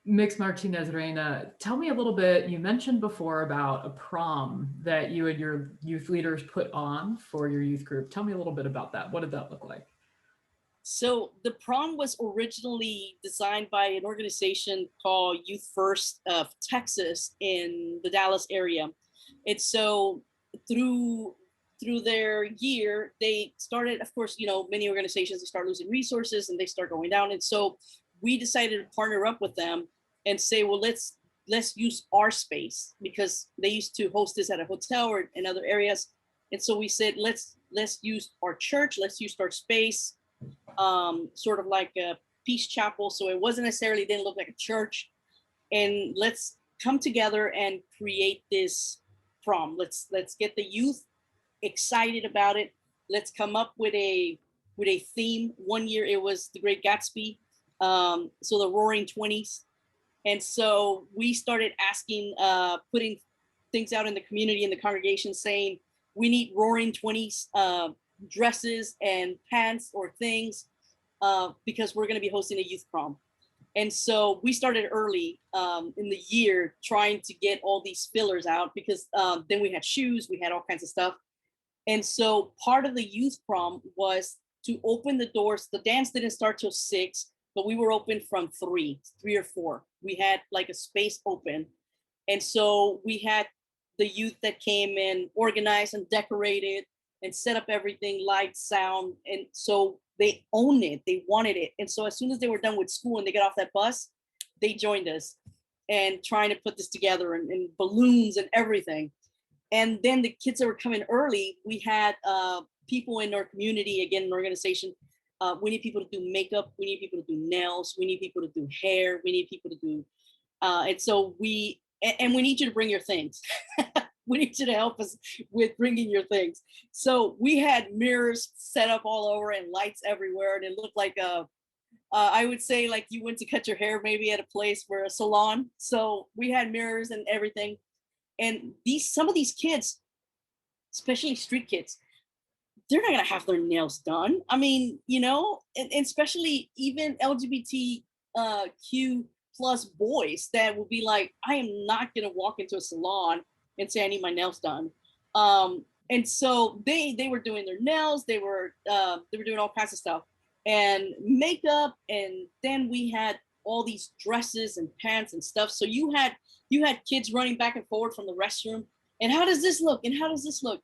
Mix Martinez-Reyna, tell me a little bit. You mentioned before about a prom that you and your youth leaders put on for your youth group. Tell me a little bit about that. What did that look like? So the prom was originally designed by an organization called Youth First of Texas in the Dallas area. And so through through their year, they started, of course, many organizations, they start losing resources and they start going down. And so we decided to partner up with them and say, well, let's use our space, because they used to host this at a hotel or in other areas. And so we said, let's use our church, let's use our space, sort of like a peace chapel. So it wasn't necessarily, didn't look like a church. And let's come together and create this prom. Let's get the youth excited about it. Let's come up with a theme. One year it was The Great Gatsby, so the Roaring Twenties. And so we started asking, putting things out in the community, in the congregation, saying we need Roaring Twenties dresses and pants or things, because we're going to be hosting a youth prom. And so we started early in the year trying to get all these fillers out, because then we had shoes, we had all kinds of stuff. And so part of the youth prom was to open the doors. The dance didn't start till 6, but we were open from 3 or 4. We had like a space open. And so we had the youth that came in, organized and decorated and set up everything, lights, sound. And so they owned it, they wanted it. And so as soon as they were done with school and they got off that bus, they joined us and trying to put this together, and balloons and everything. And then the kids that were coming early, we had people in our community, again, an organization. We need people to do makeup. We need people to do nails. We need people to do hair. We need people to do, and so we need you to bring your things. We need you to help us with bringing your things. So we had mirrors set up all over and lights everywhere. And it looked like I would say like you went to cut your hair maybe at a place where a salon. So we had mirrors and everything. And some of these kids, especially street kids, they're not gonna have their nails done. I mean, and especially even LGBTQ plus boys that will be like, I am not gonna walk into a salon and say I need my nails done. And so they were doing their nails, they were doing all kinds of stuff and makeup, and then we had all these dresses and pants and stuff. So you had kids running back and forward from the restroom. And how does this look? And how does this look?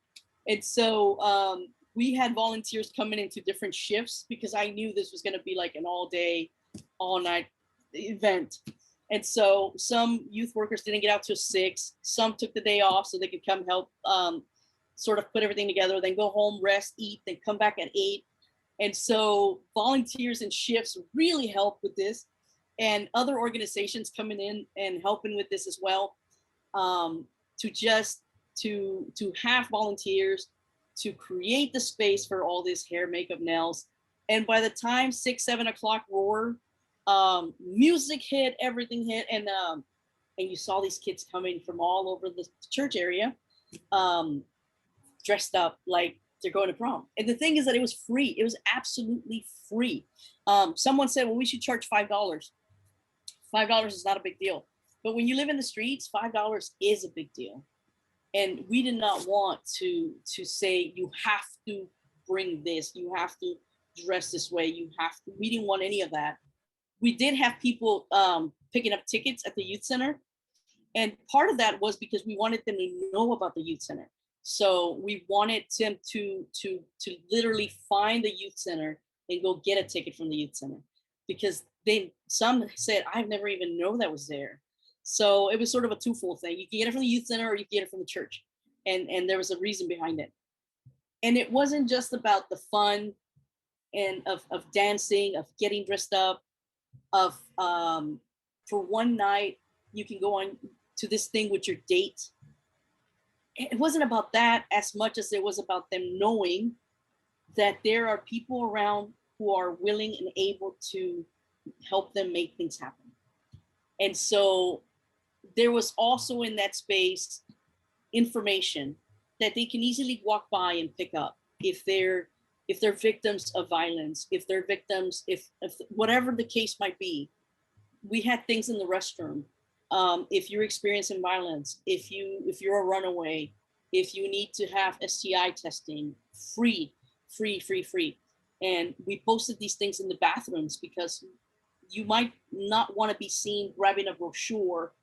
And so we had volunteers coming into different shifts, because I knew this was going to be like an all day, all night event. And so some youth workers didn't get out till 6. Some took the day off so they could come help sort of put everything together, then go home, rest, eat, then come back at 8. And so volunteers and shifts really helped with this. And other organizations coming in and helping with this as well, to have volunteers to create the space for all this hair, makeup, nails. And by the time 6-7 o'clock roar, music hit, everything hit, and you saw these kids coming from all over the church area, dressed up like they're going to prom. And the thing is that it was free. It was absolutely free. Someone said, well, we should charge $5. $5 is not a big deal. But when you live in the streets, $5 is a big deal. And we did not want to say, you have to bring this, you have to dress this way, we didn't want any of that. We did have people picking up tickets at the youth center. And part of that was because we wanted them to know about the youth center. So we wanted them to literally find the youth center and go get a ticket from the youth center, because some said, I've never even known that was there. So it was sort of a twofold thing. You can get it from the youth center or you can get it from the church. And there was a reason behind it. And it wasn't just about the fun and of dancing, of getting dressed up, of for one night, you can go on to this thing with your date. It wasn't about that as much as it was about them knowing that there are people around who are willing and able to help them make things happen. And so there was also in that space information that they can easily walk by and pick up if they're victims of violence, if they're victims, if whatever the case might be. we had things in the restroom. If you're experiencing violence, if you're a runaway, if you need to have STI testing, free, free, free, free. And we posted these things in the bathrooms because you might not want to be seen grabbing a brochure,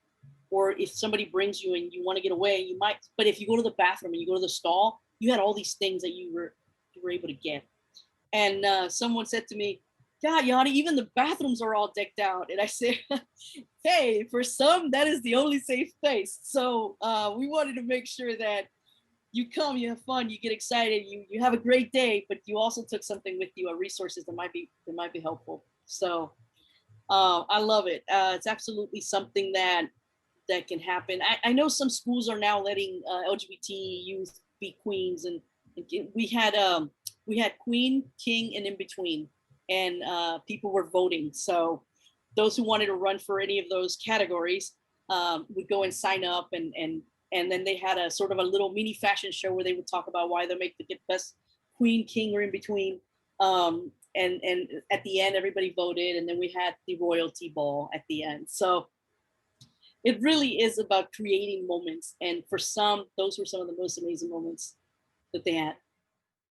or if somebody brings you and you want to get away, you might. But if you go to the bathroom and you go to the stall, you had all these things that you were able to get. And someone said to me, God, Yadi, even the bathrooms are all decked out. And I said, hey, for some, that is the only safe place. So we wanted to make sure that you come, you have fun, you get excited, you have a great day, but you also took something with you, resources that might be helpful. So I love it. It's absolutely something that can happen. I know some schools are now letting LGBT youth be queens, and we had queen, king, and in between, and people were voting. So those who wanted to run for any of those categories would go and sign up, and then they had a sort of a little mini fashion show where they would talk about why they make the best queen, king, or in between. And at the end, everybody voted, and then we had the royalty ball at the end. So it really is about creating moments. And for some, those were some of the most amazing moments that they had.